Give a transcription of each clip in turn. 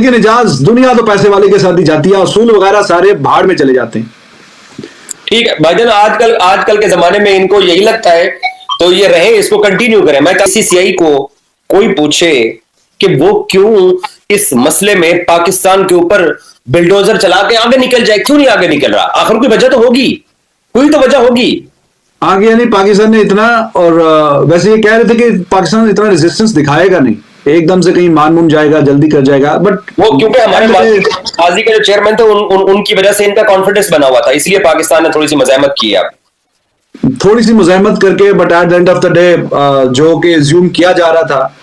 लेकिन इजाज दुनिया तो पैसे वाले के साथ ही जाती है, असूल वगैरह सारे भाड़ में चले जाते हैं। ठीक है भाईजान, आजकल के जमाने में इनको यही लगता है तो ये रहे, इसको कंटिन्यू करें। मैं बीसीसीआई को कोई पूछे कि वो क्यों इस मसले में पाकिस्तान के ऊपर बिल्डोजर चला के आगे निकल जाए, क्यों नहीं आगे निकल रहा? आखिर कोई वजह तो होगी, कोई तो वजह होगी आगे। यानी पाकिस्तान ने इतना, और वैसे ये कह रहे थे कि पाकिस्तान इतना रेजिस्टेंस दिखाएगा नहीं, एकदम से कहीं मान मुन जाएगा, जल्दी कर जाएगा, बट वो क्योंकि हमारे माजी के जो चेयरमैन थे उनकी वजह से इनका कॉन्फिडेंस बना हुआ था, इसलिए पाकिस्तान ने थोड़ी सी मज़ाहमत की है, थोड़ी सी मुज़ाहमत करके। But at the end of the day जो कि एज्यूम किया जा रहा था,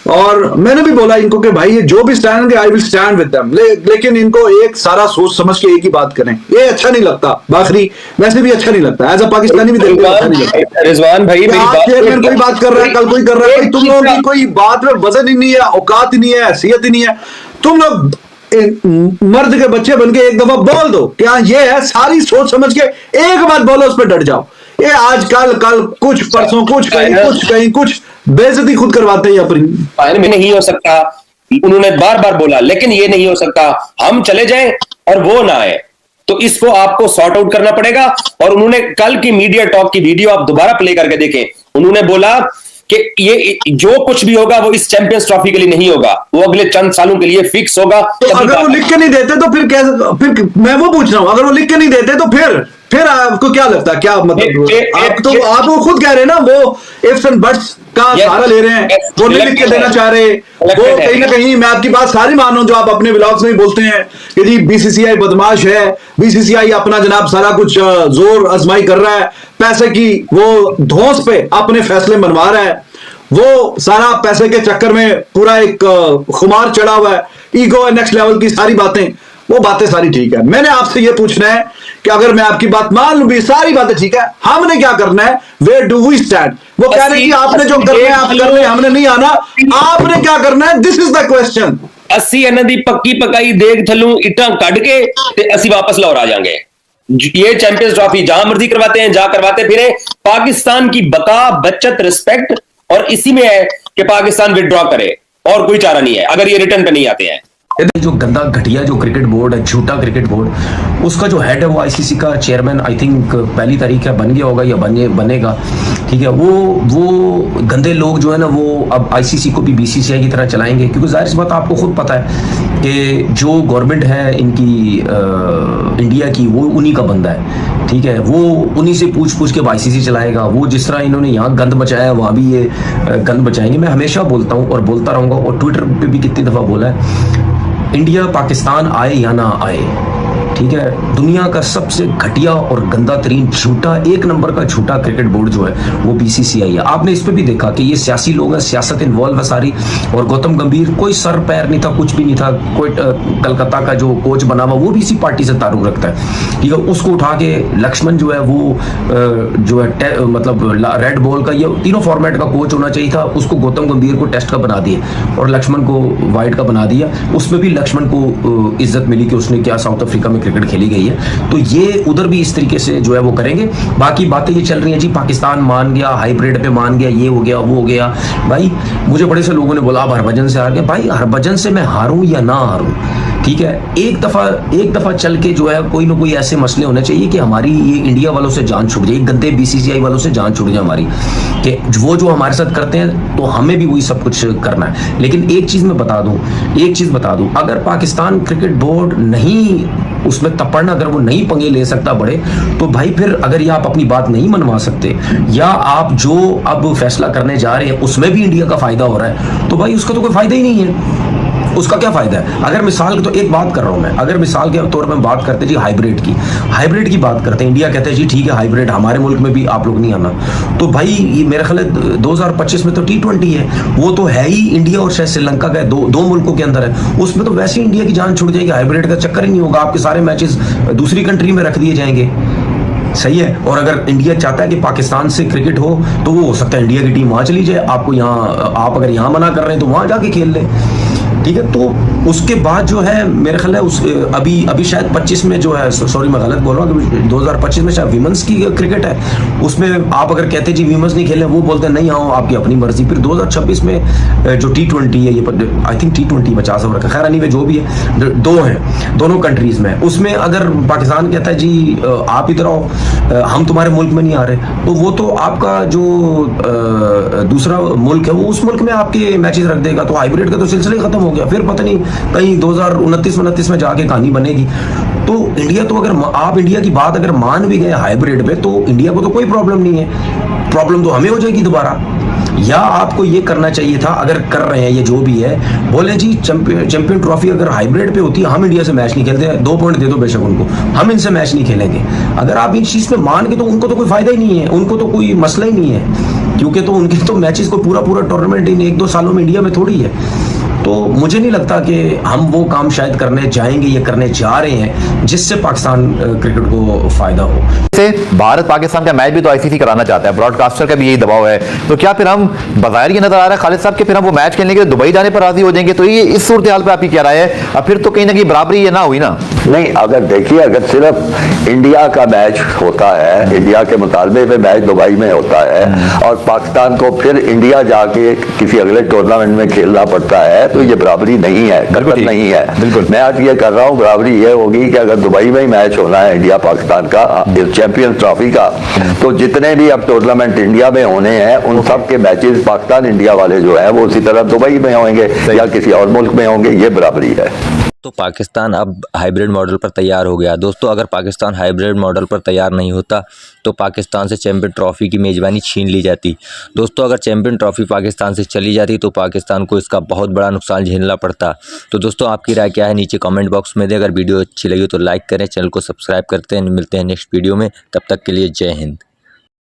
और मैंने भी बोला इनको कि भाई ये जो भी stand, I will stand with them, लेकिन इनको एक सारा सोच समझ के एक ही बात करें। ये अच्छा नहीं लगता, बाखरी वैसे भी अच्छा नहीं लगता, एज अ पाकिस्तानी भी देखते अच्छा नहीं लगता। रिजवान भाई चेयरमैन कोई बात कर रहा है, कल कोई कर रहा है, भाई तुम लोगों की कोई बात में वजन ही नहीं है, औकात ही नहीं है, हैसियत ही नहीं है। तुम लोग मर्द के बच्चे बन के एक दफा बोल दो कि हाँ ये है, सारी सोच समझ के एक बात बोलो, उस पर डट जाओ। ये आजकल कल कुछ, परसों कुछ, कहीं कुछ बेइज्जती खुद करवाते हैं अपनी। नहीं हो सकता, उन्होंने बार बार बोला, लेकिन ये नहीं हो सकता हम चले जाएं और वो ना आए, तो इसको आपको सॉर्ट आउट करना पड़ेगा। और उन्होंने कल की मीडिया टॉक की वीडियो आप दोबारा प्ले करके देखें, उन्होंने बोला कि ये जो कुछ भी होगा वो इस चैंपियंस ट्रॉफी के लिए नहीं होगा, वो अगले चंद सालों के लिए फिक्स होगा। तो अगर वो लिख के नहीं देते तो फिर कैसे? फिर मैं वो पूछ रहा हूं, अगर वो लिख के नहीं देते तो फिर आपको क्या लगता है, क्या मतलब? आप वो खुद कह रहे हैं ना, वो इफ्स एंड बट्स का सहारा ले रहे हैं, वो नहीं लिख के देना चाह रहे। वो कहीं ना कहीं, मैं आपकी बात सारी मान रहा हूं जो आप अपने व्लॉग्स में बोलते हैं कि जी बीसीसीआई बदमाश है, बीसीसीआई अपना जनाब सारा कुछ जोर आजमाई कर रहा है, पैसे की वो धौंस पे अपने फैसले मनवा रहा है, वो सारा पैसे के चक्कर में पूरा एक खुमार चढ़ा हुआ है, ईगो नेक्स्ट लेवल की सारी बातें, वो बातें सारी ठीक है। मैंने आपसे ये पूछना है कि अगर मैं आपकी बात मान लूं भी, सारी बातें ठीक है, हमने क्या करना है? Where do we stand? वो कह रहे हैं कि आपने जो करना है आप कर रहे हैं, हमने नहीं आना, आपने क्या करना है? This is the question. 80 ਇਹਨਾਂ ਦੀ पक्की पकाई देख थलू इटा कट के ते ਅਸੀਂ वापस लाहौर आ जाएंगे। ये चैंपियंस ट्रॉफी जहां मर्जी करवाते हैं, जहां करवाते फिरे, पाकिस्तान की बका, बचत, रिस्पेक्ट और इसी में है कि पाकिस्तान विड्रॉ करे, और कोई चारा नहीं है अगर ये रिटर्न पे नहीं आते हैं। जो गंदा घटिया जो क्रिकेट बोर्ड है, झूठा क्रिकेट बोर्ड, उसका जो हेड है वो आईसीसी का चेयरमैन आई थिंक पहली तारीख है बन गया होगा या बनेगा, ठीक है। वो गंदे लोग जो है ना, वो अब आईसीसी को भी बीसीसीआई की तरह चलाएंगे, क्योंकि जाहिर सी बात आपको खुद पता है कि जो गवर्नमेंट है इनकी इंडिया की, वो उन्हीं का बंदा है, ठीक है। वो उन्हीं से पूछ के आईसीसी चलाएगा। वो जिस तरह इन्होंने यहाँ गंद मचाया वहाँ भी ये गंद मचाएंगे। मैं हमेशा बोलता हूँ और बोलता रहूँगा, और ट्विटर पे भी कितनी दफ़ा बोला है, इंडिया पाकिस्तान आए या ना आए, ठीक है, दुनिया का सबसे घटिया और गंदा तरीन झूठा, एक नंबर का झूठा क्रिकेट बोर्ड जो है वो बीसीसीआई है। आपने इस पे भी देखा कि ये सियासी लोग हैं, सियासत इन्वॉल्व है सारी, और गौतम गंभीर कोई सर पैर नहीं था, कुछ भी नहीं था। कोई कलकत्ता का जो कोच बना हुआ वो भी इसी पार्टी से ताल्लुक रखता है, ठीक है। उसको उठा के लक्ष्मण जो है वो जो है मतलब रेड बॉल का, ये तीनों फॉर्मेट का कोच होना चाहिए था, उसको गौतम गंभीर को टेस्ट का बना दिया और लक्ष्मण को वाइट का बना दिया। उसमें भी लक्ष्मण को इज्जत मिली कि उसने क्या साउथ अफ्रीका में क्रिकेट खेली गई है। तो ये उधर भी इस तरीके से जो है वो करेंगे। बाकी बातें ये चल रही हैं जी, पाकिस्तान मान गया, हाइब्रिड पे मान गया, ये हो गया वो हो गया। भाई मुझे बड़े से लोगों ने बोला आप हरभजन से हार गए। भाई हरभजन से मैं हारूं या ना हारूं, ठीक है, एक दफा चल के जो है कोई ना कोई ऐसे मसले होने चाहिए कि हमारी ये इंडिया वालों से जान छूट जाए, गंदे बीसीसीआई वालों से जान छूट जाए हमारी, कि वो जो हमारे साथ करते हैं तो हमें भी वही सब कुछ करना है। लेकिन एक चीज बता दूं, अगर पाकिस्तान क्रिकेट बोर्ड नहीं उसमें तपड़ना, अगर वो नहीं पंगे ले सकता बड़े, तो भाई फिर अगर ये आप अपनी बात नहीं मनवा सकते, या आप जो अब फैसला करने जा रहे हैं उसमें भी इंडिया का फायदा हो रहा है, तो भाई उसका तो कोई फायदा ही नहीं है। उसका क्या फायदा है? अगर मिसाल की तो एक बात कर रहा हूं मैं, अगर मिसाल के तौर पर बात करते जी हाइब्रिड की बात करते हैं, इंडिया कहते हैं जी ठीक है हाइब्रिड हमारे मुल्क में भी आप लोग नहीं आना, तो भाई ये मेरा ख्याल है 2025 में तो T20 है, वो तो है ही इंडिया और शायद श्रीलंका का दो मुल्कों के अंदर है, उसमें तो वैसे ही इंडिया की जान छुड़ जाएगी, हाइब्रिड का चक्कर ही नहीं होगा, आपके सारे मैचेस दूसरी कंट्री में रख दिए जाएंगे, सही है। और अगर इंडिया चाहता है कि पाकिस्तान से क्रिकेट हो, तो वो हो सकता है इंडिया की टीम वहां चली जाए, आपको यहाँ, आप अगर यहाँ मना कर रहे हैं तो वहां जाके खेल ले। ठीक है। तो उसके बाद जो है मेरे ख्याल है उस अभी शायद 25 में जो है, सॉरी मैं गलत बोल रहा हूँ, 2025 में शायद विमेंस की क्रिकेट है, उसमें आप अगर कहते जी विमेंस नहीं खेले, वो बोलते नहीं आओ आपकी अपनी मर्जी। फिर 2026 में जो T20 है, ये आई थिंक T20 50 ओवर का, खैर एनीवे जो भी है, दो हैं दोनों कंट्रीज में, उसमें अगर पाकिस्तान कहता है जी आप इधर आओ, हम तुम्हारे मुल्क में नहीं आ रहे, तो वो तो आपका जो दूसरा मुल्क है वो उस मुल्क में आपके मैचेस रख देगा, तो हाइब्रिड का तो सिलसिला ही खत्म हो गया। फिर पता नहीं कहीं 2029 में जाके कहानी बनेगी। तो इंडिया तो अगर आप इंडिया की बात अगर मान भी गए हाइब्रिड पे, तो इंडिया को तो कोई प्रॉब्लम नहीं है, प्रॉब्लम तो हमें हो जाएगी दोबारा। या आपको ये करना चाहिए था, अगर कर रहे हैं ये जो भी है, बोले जी चैंपियन ट्रॉफी अगर हाइब्रिड पे होती, हम इंडिया से मैच नहीं खेलते, 2 पॉइंट दे दो बेशक उनको, हम इनसे मैच नहीं खेलेंगे। अगर आप इस चीज पे मान के, तो उनको तो कोई फायदा ही नहीं है, उनको तो कोई मसला ही नहीं है, क्योंकि तो उनके तो मैचेस को पूरा टूर्नामेंट इन 1-2 सालों में इंडिया में थोड़ी है। तो मुझे नहीं लगता कि हम वो काम शायद करने जाएंगे, ये करने जा रहे हैं जिससे पाकिस्तान क्रिकेट को फायदा हो। से भारत पाकिस्तान का मैच भी तो आईसीसी कराना चाहता है, ब्रॉडकास्टर का भी यही दबाव है, तो क्या फिर हम बाहर ये नजर आ रहा है खालिद साहब कि फिर हम वो मैच खेलने के लिए दुबई जाने पर राजी हो जाएंगे? तो ये इस सूरत हाल पर आपकी क्या राय है? अब फिर तो कहीं ना कहीं बराबरी ये ना हुई ना? नहीं, अगर देखिए, अगर सिर्फ इंडिया का मैच होता है, इंडिया के मुतालबे में मैच दुबई में होता है और पाकिस्तान को फिर इंडिया जाके किसी अगले टूर्नामेंट में खेलना पड़ता है, तो ये बराबरी नहीं है, कतई नहीं है। बिल्कुल मैं आज ये कर रहा हूँ, बराबरी ये होगी कि अगर दुबई में ही मैच होना है इंडिया पाकिस्तान का चैंपियंस ट्रॉफी का, तो जितने भी अब टूर्नामेंट इंडिया में होने हैं उन सब के मैचेस पाकिस्तान इंडिया वाले जो है वो उसी तरह दुबई में होंगे या किसी और मुल्क में होंगे, ये बराबरी है। तो पाकिस्तान अब हाइब्रिड मॉडल पर तैयार हो गया। दोस्तों, अगर पाकिस्तान हाइब्रिड मॉडल पर तैयार नहीं होता तो पाकिस्तान से चैंपियन ट्रॉफी की मेज़बानी छीन ली जाती। दोस्तों, अगर चैंपियन ट्रॉफी पाकिस्तान से चली जाती तो पाकिस्तान को इसका बहुत बड़ा नुकसान झेलना पड़ता। तो दोस्तों, आपकी राय क्या है नीचे कमेंट बॉक्स में दें। अगर वीडियो अच्छी लगी तो लाइक करें, चैनल को सब्सक्राइब करते हैं। मिलते हैं नेक्स्ट वीडियो में, तब तक के लिए जय हिंद।